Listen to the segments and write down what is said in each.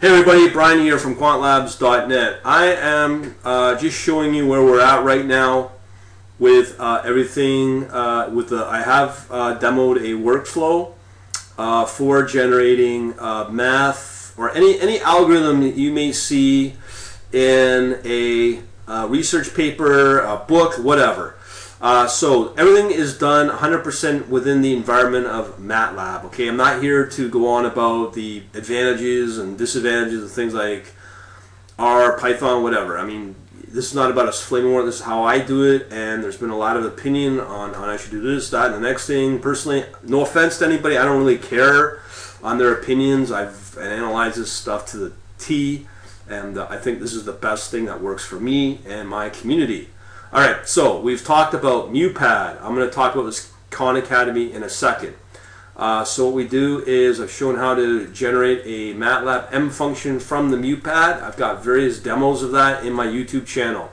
Hey everybody, Brian here from quantlabs.net. I am just showing you where we're at right now with everything. I have demoed a workflow for generating math or any algorithm that you may see in a research paper, a book, whatever. So everything is done 100% within the environment of MATLAB. Okay, I'm not here to go on about the advantages and disadvantages of things like R, Python, whatever. I mean, this is not about us flaming war. This is how I do it, and there's been a lot of opinion on I should do this, that, and the next thing. Personally, no offense to anybody, I don't really care on their opinions. I've analyzed this stuff to the T, and I think this is the best thing that works for me and my community. Alright, so we've talked about MuPad. I'm going to talk about this Khan Academy in a second. So what we do is I've shown how to generate a MATLAB M function from the MuPad. I've got various demos of that in my YouTube channel.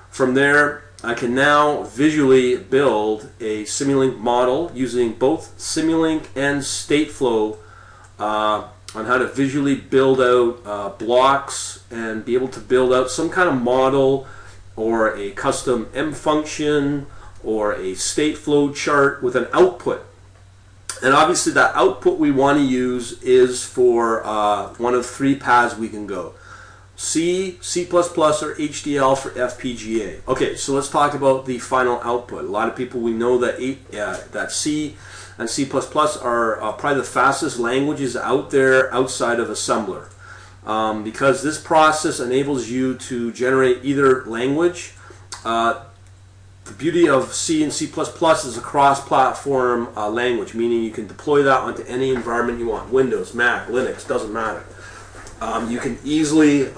From there, I can now visually build a Simulink model using both Simulink and Stateflow on how to visually build out blocks and be able to build out some kind of model or a custom M function or a state flow chart with an output. And obviously that output we want to use is for one of three paths we can go. C, C++, or HDL for Fpga. Okay, so let's talk about the final output. A lot of people, we know that that C and C++ are probably the fastest languages out there outside of assembler. Because this process enables you to generate either language. The beauty of C and C++ is a cross-platform language, meaning you can deploy that onto any environment you want. Windows, Mac, Linux, doesn't matter. You can easily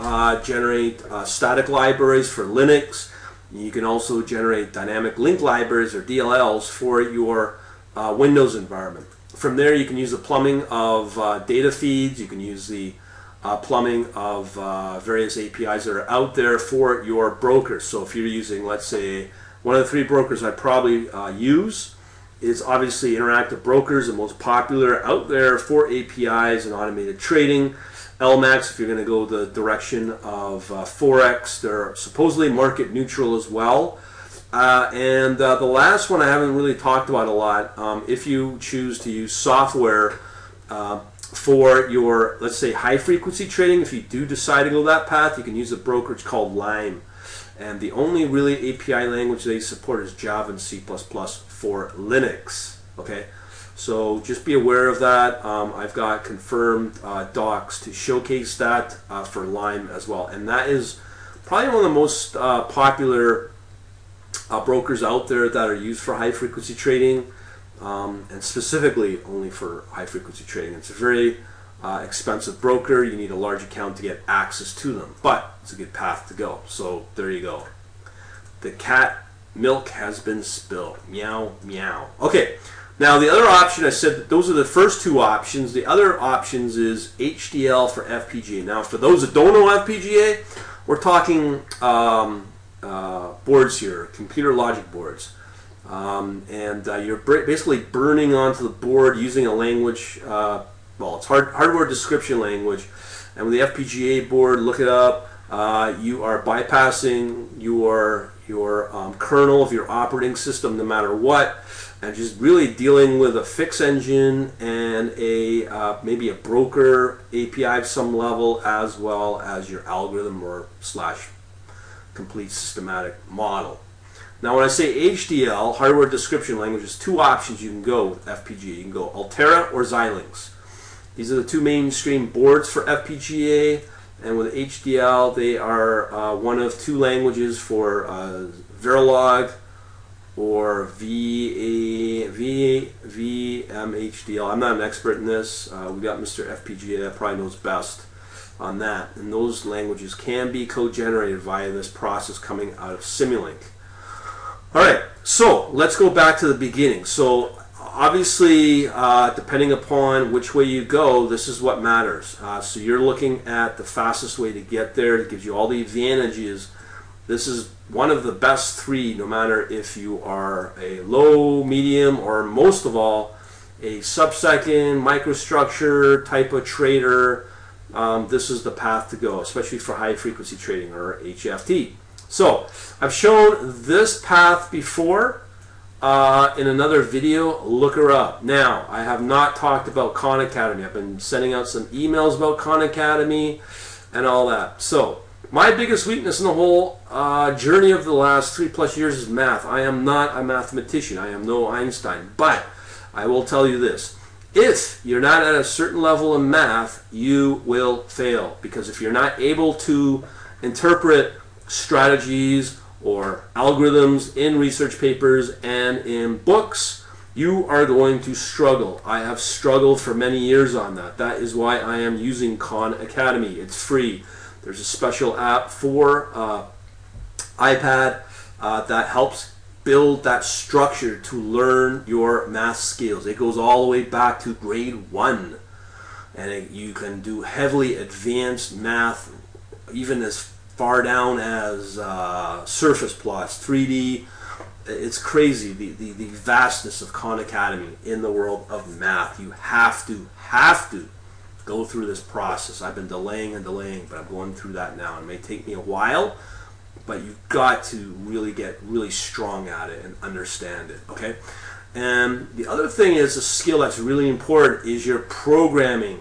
generate static libraries for Linux. You can also generate dynamic link libraries or DLLs for your Windows environment. From there you can use the plumbing of data feeds. You can use the plumbing of various APIs that are out there for your brokers. So if you're using, let's say, one of the three brokers I probably use is obviously Interactive Brokers, the most popular out there for APIs and automated trading. LMAX, if you're going to go the direction of Forex, they're supposedly market neutral as well. And the last one I haven't really talked about a lot. If you choose to use software for your, let's say, high frequency trading, if you do decide to go that path, you can use a brokerage called Lime. And the only really API language they support is Java and C++ for Linux. Okay, so just be aware of that. I've got confirmed docs to showcase that for Lime as well. And that is probably one of the most popular brokers out there that are used for high frequency trading. And specifically only for high frequency trading. It's a very expensive broker. You need a large account to get access to them, but it's a good path to go. So there you go. The cat milk has been spilled. Meow, meow. Okay, now the other option, I said that those are the first two options. The other options is HDL for FPGA. Now for those that don't know FPGA, we're talking boards here, computer logic boards. And you're basically burning onto the board using a language, well, it's hardware description language. And with the FPGA board, look it up, you are bypassing your kernel of your operating system no matter what, and just really dealing with a fix engine and a maybe a broker API of some level, as well as your algorithm or / complete systematic model. Now when I say HDL, hardware description language, there's two options you can go with FPGA. You can go Altera or Xilinx. These are the two mainstream boards for FPGA, and with HDL they are one of two languages for Verilog or VMHDL. I'm not an expert in this. We've got Mr. FPGA that probably knows best on that, and those languages can be code generated via this process coming out of Simulink. Alright, so let's go back to the beginning. So obviously, depending upon which way you go, this is what matters. So you're looking at the fastest way to get there. It gives you all the advantages. This is one of the best three, no matter if you are a low, medium, or most of all, a sub-second microstructure type of trader. this is the path to go, especially for high frequency trading, or HFT. So I've shown this path before in another video. Look her up. Now, I have not talked about Khan Academy. I've been sending out some emails about Khan Academy and all that. So my biggest weakness in the whole journey of the last 3+ years is math. I am not a mathematician. I am no Einstein. But I will tell you this. If you're not at a certain level in math, you will fail. Because if you're not able to interpret strategies or algorithms in research papers and in books, you are going to struggle. I have struggled for many years on that. That is why I am using Khan Academy. It's free. There's a special app for iPad that helps build that structure to learn your math skills. It goes all the way back to grade 1, and you can do heavily advanced math, even as far down as surface plots, 3D. It's crazy, the vastness of Khan Academy in the world of math. You have to go through this process. I've been delaying and delaying, but I'm going through that now. It may take me a while, but you've got to really get really strong at it and understand it, okay? And the other thing is, a skill that's really important is your programming.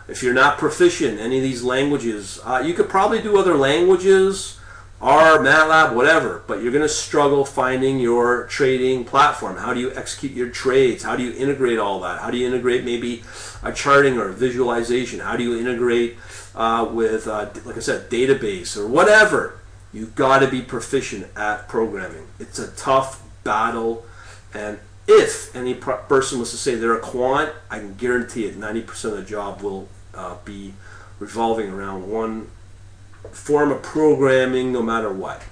If you're not proficient in any of these languages, you could probably do other languages, R, MATLAB, whatever, but you're going to struggle finding your trading platform. How do you execute your trades? How do you integrate all that? How do you integrate maybe a charting or a visualization? How do you integrate with, like I said, database or whatever? You've got to be proficient at programming. It's a tough battle, and if any person was to say they're a quant, I can guarantee it 90% of the job will be revolving around one form of programming, no matter what.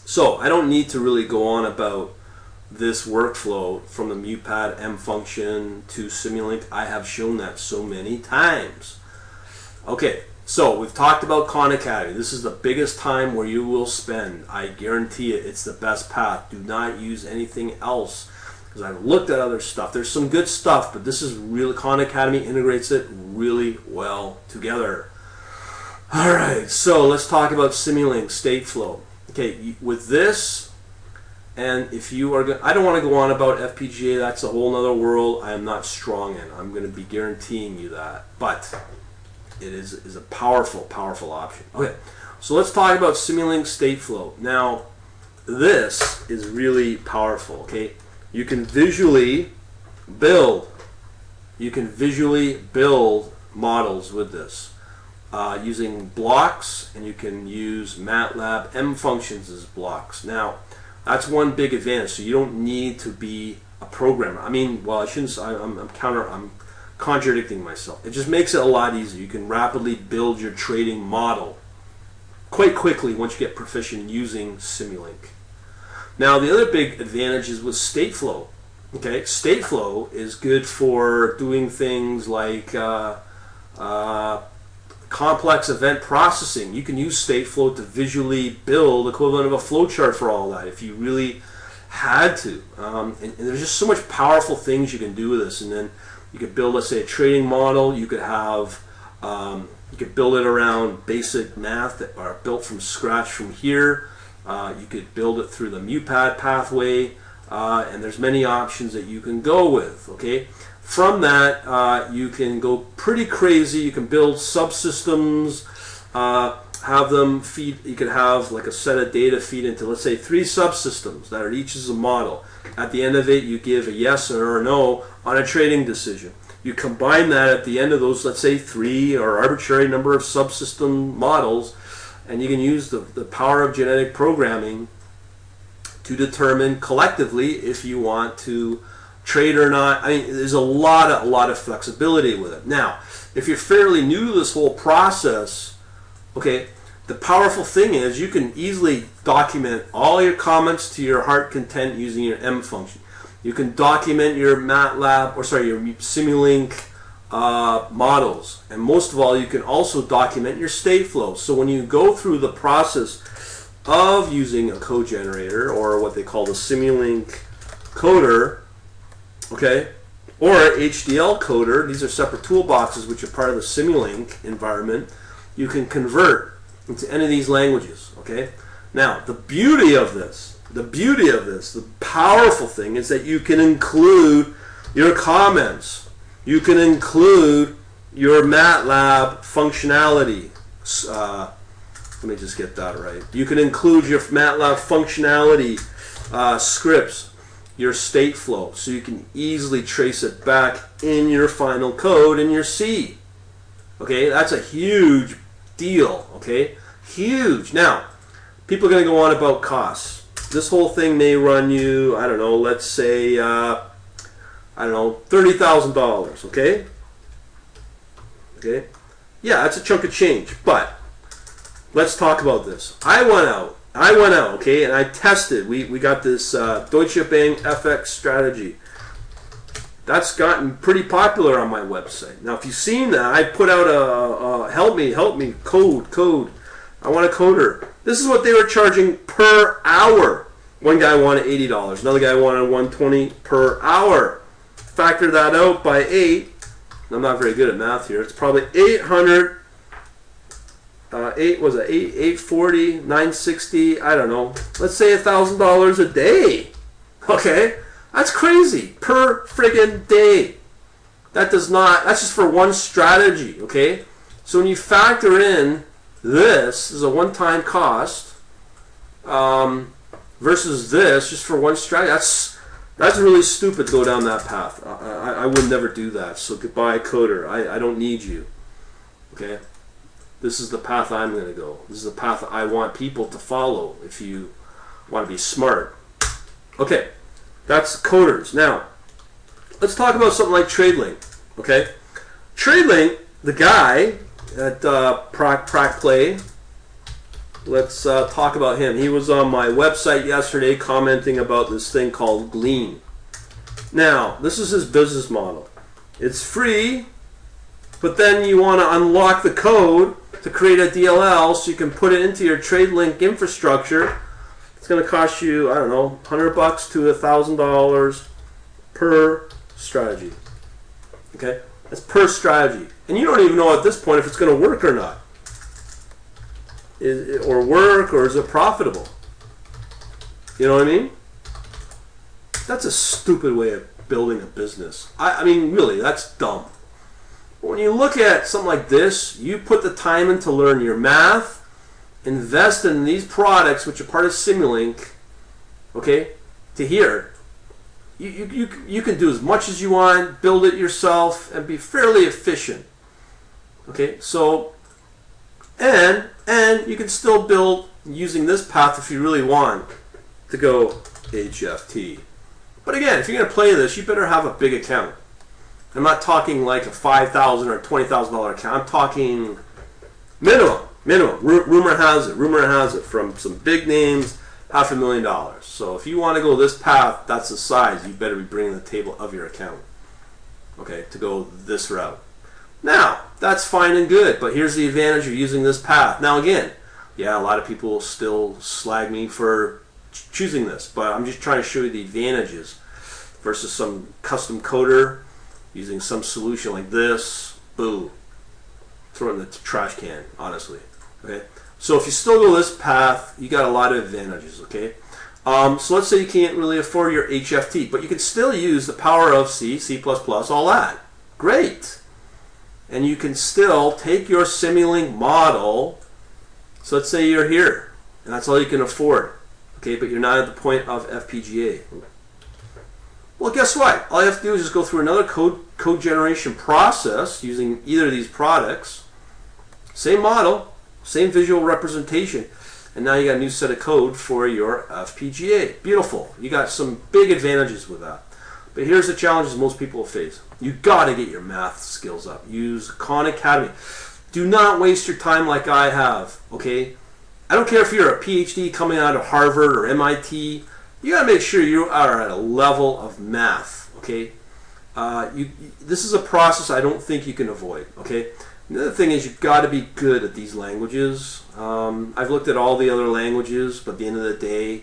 So I don't need to really go on about this workflow from the MuPad M function to Simulink. I have shown that so many times. Okay. So we've talked about Khan Academy. This is the biggest time where you will spend. I guarantee it. It's the best path. Do not use anything else, because I've looked at other stuff. There's some good stuff, but this is really, Khan Academy integrates it really well together. All right, so let's talk about Simulink Stateflow. Okay, with this, and if you are, I don't want to go on about Fpga. That's a whole other world I am not strong in. I'm going to be guaranteeing you that, but it is a powerful, powerful option. Okay, so let's talk about Simulink Stateflow. Now, this is really powerful. Okay, you can visually build models with this using blocks, and you can use MATLAB M functions as blocks. Now, that's one big advantage. So you don't need to be a programmer. I mean, well, I shouldn't. I'm contradicting myself. It just makes it a lot easier. You can rapidly build your trading model quite quickly once you get proficient using Simulink. Now, the other big advantage is with Stateflow. Okay, Stateflow is good for doing things like complex event processing. You can use Stateflow to visually build equivalent of a flowchart for all that if you really had to. And there's just so much powerful things you can do with this. And then you could build, let's say, a trading model. You could have, you could build it around basic math that are built from scratch from here. You could build it through the MuPad pathway, and there's many options that you can go with. Okay, from that you can go pretty crazy. You can build subsystems, have them feed. You could have like a set of data feed into, let's say, 3 subsystems that are each as a model. At the end of it, you give a yes or a no on a trading decision. You combine that at the end of those, let's say, 3 or arbitrary number of subsystem models, and you can use the power of genetic programming to determine collectively if you want to trade or not. I mean, there's a lot of flexibility with it. Now, if you're fairly new to this whole process, okay, the powerful thing is you can easily document all your comments to your heart content using your M function. You can document your MATLAB, or sorry, your Simulink models, and most of all, you can also document your state flow. So when you go through the process of using a code generator, or what they call the Simulink Coder, okay, or HDL Coder. These are separate toolboxes which are part of the Simulink environment. You can convert into any of these languages. Okay. Now, the beauty of this, the powerful thing is that you can include your comments. You can include your MATLAB functionality. Let me just get that right. You can include your MATLAB functionality scripts, your state flow, so you can easily trace it back in your final code in your C. Okay, that's a huge deal. Okay, huge. Now, people are going to go on about costs. This whole thing may run you, I don't know, let's say, I don't know, $30,000. Okay. Okay. Yeah, that's a chunk of change, but let's talk about this. I went out, okay, and I tested. We got this Deutsche Bank FX strategy. That's gotten pretty popular on my website. Now, if you've seen that, I put out a help me, code. I want a coder. This is what they were charging per hour. One guy wanted $80. Another guy wanted $120 per hour. Factor that out by 8. I'm not very good at math here. It's probably 800. 840, 960, I don't know. Let's say $1,000 a day. Okay? That's crazy. Per friggin' day. That's just for one strategy, okay? So when you factor in this is a one-time cost versus this just for one strategy, that's really stupid to go down that path. I would never do that. So goodbye, coder. I don't need you. Okay? This is the path I'm going to go. This is the path I want people to follow if you want to be smart. Okay, that's coders. Now, let's talk about something like TradeLink. Okay, TradeLink, the guy at PracPlay, let's talk about him. He was on my website yesterday commenting about this thing called Glean. Now, this is his business model. It's free, but then you want to unlock the code to create a DLL so you can put it into your TradeLink infrastructure. It's going to cost you, I don't know, $100 to $1,000 per strategy. Okay? That's per strategy. And you don't even know at this point if it's going to work or not. Or is it profitable? You know what I mean? That's a stupid way of building a business. I mean, really, that's dumb. When you look at something like this, you put the time in to learn your math, invest in these products, which are part of Simulink, okay, to here. You can do as much as you want, build it yourself, and be fairly efficient. Okay, so, and you can still build using this path if you really want to go HFT. But again, if you're going to play this, you better have a big account. I'm not talking like a $5,000 or $20,000 account. I'm talking minimum. Rumor has it from some big names, $500,000. So if you want to go this path, that's the size. You better be bringing the table of your account, okay, to go this route. Now, that's fine and good, but here's the advantage of using this path. Now again, yeah, a lot of people still slag me for choosing this, but I'm just trying to show you the advantages versus some custom coder using some solution like this. Boo. Throw it in the trash can, honestly. Okay. So if you still go this path, you got a lot of advantages. Okay. So let's say you can't really afford your HFT, but you can still use the power of C, C++, all that. Great. And you can still take your Simulink model. So let's say you're here, and that's all you can afford. Okay, but you're not at the point of Fpga. Well, guess what? All you have to do is just go through another code generation process using either of these products. Same model, same visual representation, and now you got a new set of code for your Fpga. Beautiful. You got some big advantages with that. But here's the challenges most people face. You got to get your math skills up. Use Khan Academy. Do not waste your time like I have. Okay? I don't care if you're a PhD coming out of Harvard or MIT. You got to make sure you are at a level of math, okay? This is a process I don't think you can avoid, okay? Another thing is you've got to be good at these languages. I've looked at all the other languages, but at the end of the day,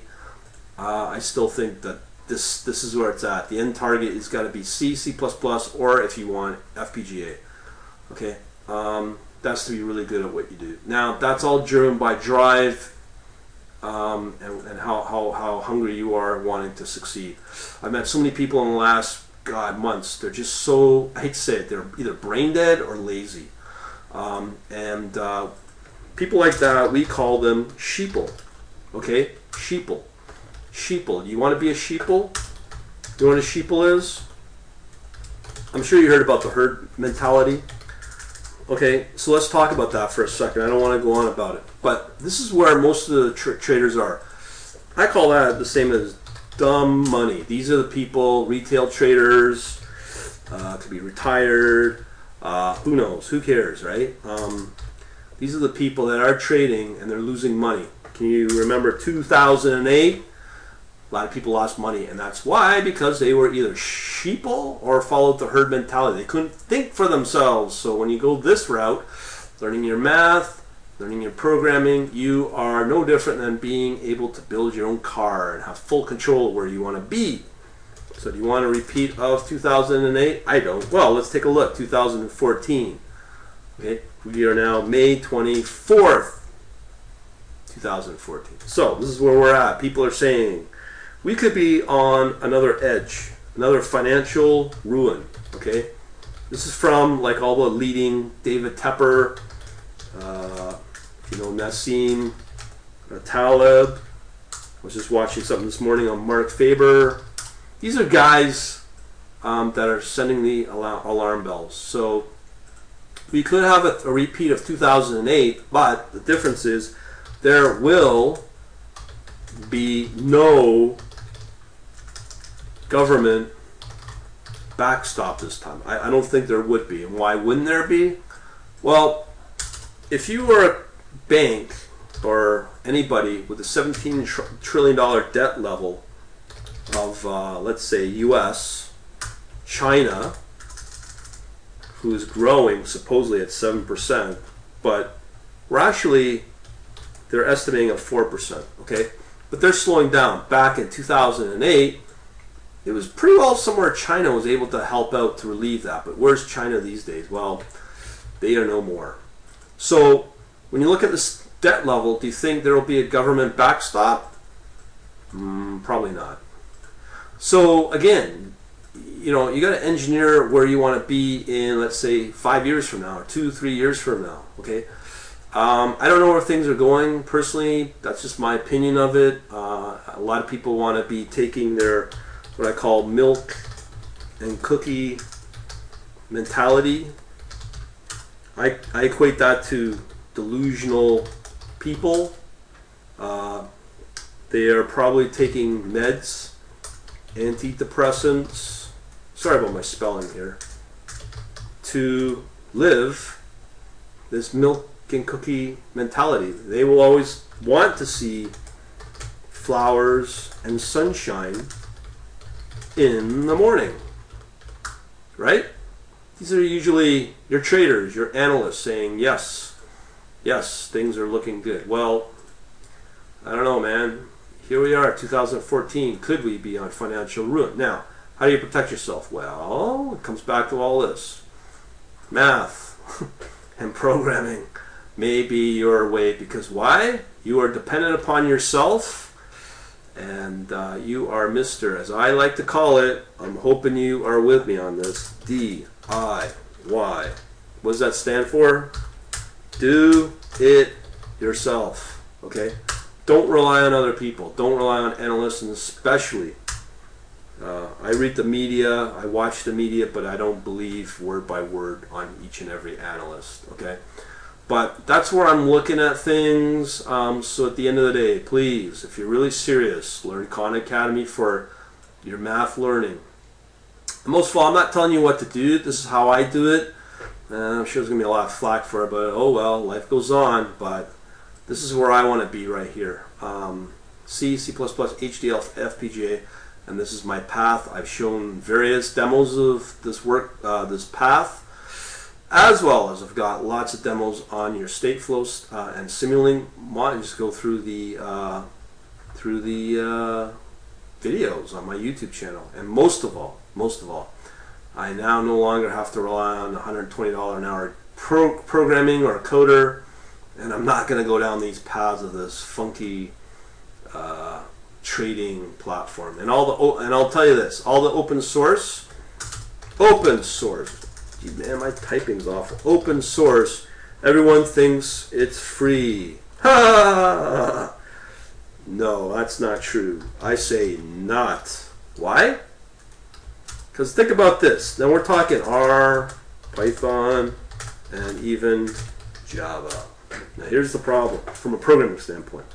I still think that this is where it's at. The end target is got to be C, C++, or if you want FPGA. Okay, that's to be really good at what you do. Now that's all driven by drive and how hungry you are wanting to succeed. I've met so many people in the last months. They're just so, I hate to say it, they're either brain dead or lazy. People like that, we call them sheeple. Okay, sheeple. Sheeple. Do you want to be a sheeple? You know what a sheeple is? I'm sure you heard about the herd mentality. Okay, so let's talk about that for a second. I don't want to go on about it. But this is where most of the traders are. I call that the same as dumb money. These are the people, retail traders, could be retired, who knows, who cares, right? These are the people that are trading and they're losing money. Can you remember 2008? A lot of people lost money, and that's why, because they were either sheeple or followed the herd mentality. They couldn't think for themselves. So when you go this route, learning your math, learning your programming, you are no different than being able to build your own car and have full control of where you want to be. So do you want a repeat of 2008? I don't. Well, let's take a look. 2014. Okay, we are now May 24th, 2014. So this is where we're at. People are saying, we could be on another edge, another financial ruin, okay? This is from like all the leading David Tepper, Nassim Taleb. I was just watching something this morning on Mark Faber. These are guys that are sending the alarm bells. So we could have a repeat of 2008, but the difference is there will be no government backstop this time. I don't think there would be. And why wouldn't there be? Well, if you were a bank or anybody with a $17 trillion debt level of, let's say, US, China, who is growing supposedly at 7%, but we're actually, they're estimating at 4%, okay? But they're slowing down. Back in 2008, it was pretty well somewhere China was able to help out to relieve that. But where's China these days? Well, they are no more. So when you look at this debt level, do you think there will be a government backstop? Probably not. So again, you got to engineer where you want to be in, let's say, 5 years from now or 2-3 years from now. Okay. I don't know where things are going personally. That's just my opinion of it. A lot of people want to be taking their what I call milk and cookie mentality. I equate that to delusional people. They are probably taking meds, antidepressants, sorry about my spelling here, to live this milk and cookie mentality. They will always want to see flowers and sunshine in the morning, right? These are usually your traders, your analysts saying, yes, things are looking good. Well, I don't know, man. Here we are, 2014. Could we be on financial ruin? Now, how do you protect yourself? Well, it comes back to all this. Math and programming may be your way, because why? You are dependent upon yourself, and you are Mr., as I like to call it, I'm hoping you are with me on this, DIY. What does that stand for? Do it yourself, okay? Don't rely on other people. Don't rely on analysts, and especially, I read the media, I watch the media, but I don't believe word by word on each and every analyst, okay? But that's where I'm looking at things. So at the end of the day, please, if you're really serious, learn Khan Academy for your math learning. And most of all, I'm not telling you what to do. This is how I do it. I'm sure there's going to be a lot of flack for it, but oh well, life goes on. But this is where I want to be right here. C, C++, HDL, FPGA, and this is my path. I've shown various demos of this work, this path, as well as I've got lots of demos on your state flows and Simulink mod. Just go through the videos on my YouTube channel. And most of all, I now no longer have to rely on $120 an hour programming or a coder, and I'm not going to go down these paths of this funky trading platform. And I'll tell you this: all the open source. Gee, man, my typing's awful. Open source. Everyone thinks it's free. Ha! No, that's not true. I say not. Why? Because think about this. Now we're talking R, Python, and even Java. Now here's the problem from a programming standpoint.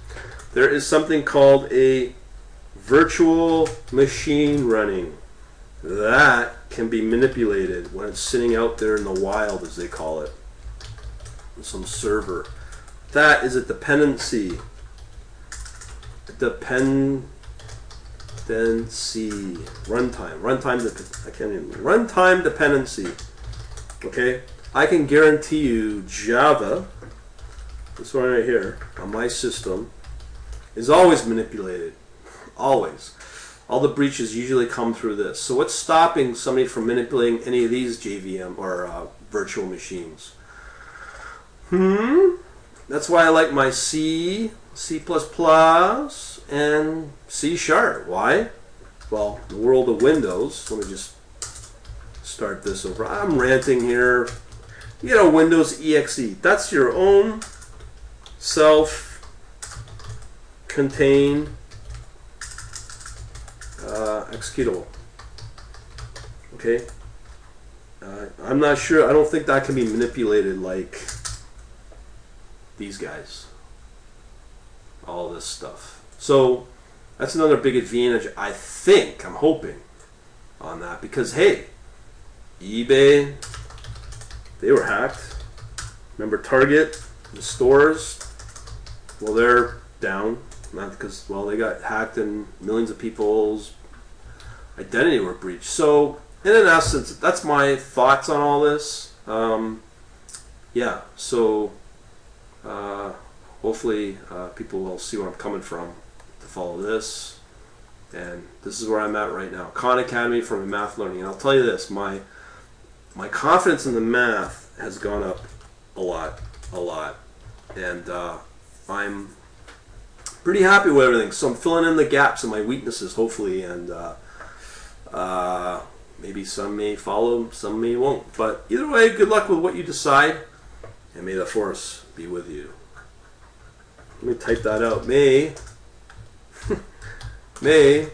There is something called a virtual machine running that can be manipulated when it's sitting out there in the wild, as they call it, on some server. That is a dependency. Runtime. Runtime dependency. Okay? I can guarantee you Java, this one right here, on my system, is always manipulated. Always. All the breaches usually come through this. So what's stopping somebody from manipulating any of these JVM or virtual machines? That's why I like my C, C++, and C#. Why? Well, in the world of Windows, let me just start this over. I'm ranting here. You get a Windows EXE. That's your own self-contained executable. Okay? I'm not sure. I don't think that can be manipulated like these guys. All this stuff. So that's another big advantage, I think, I'm hoping, on that. Because, hey, eBay, they were hacked. Remember Target, the stores? Well, they're down. Not because, well, they got hacked and millions of people's identity were breached. So, in an essence, that's my thoughts on all this. Yeah, so hopefully people will see where I'm coming from to follow this. And this is where I'm at right now. Khan Academy for my math learning. And I'll tell you this, my confidence in the math has gone up a lot. And I'm pretty happy with everything. So I'm filling in the gaps and my weaknesses, hopefully. And maybe some may follow, some may won't. But either way, good luck with what you decide. And may the force be with you. Let me type that out. May the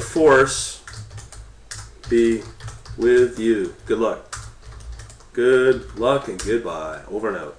force be with you. Good luck. Good luck and goodbye. Over and out.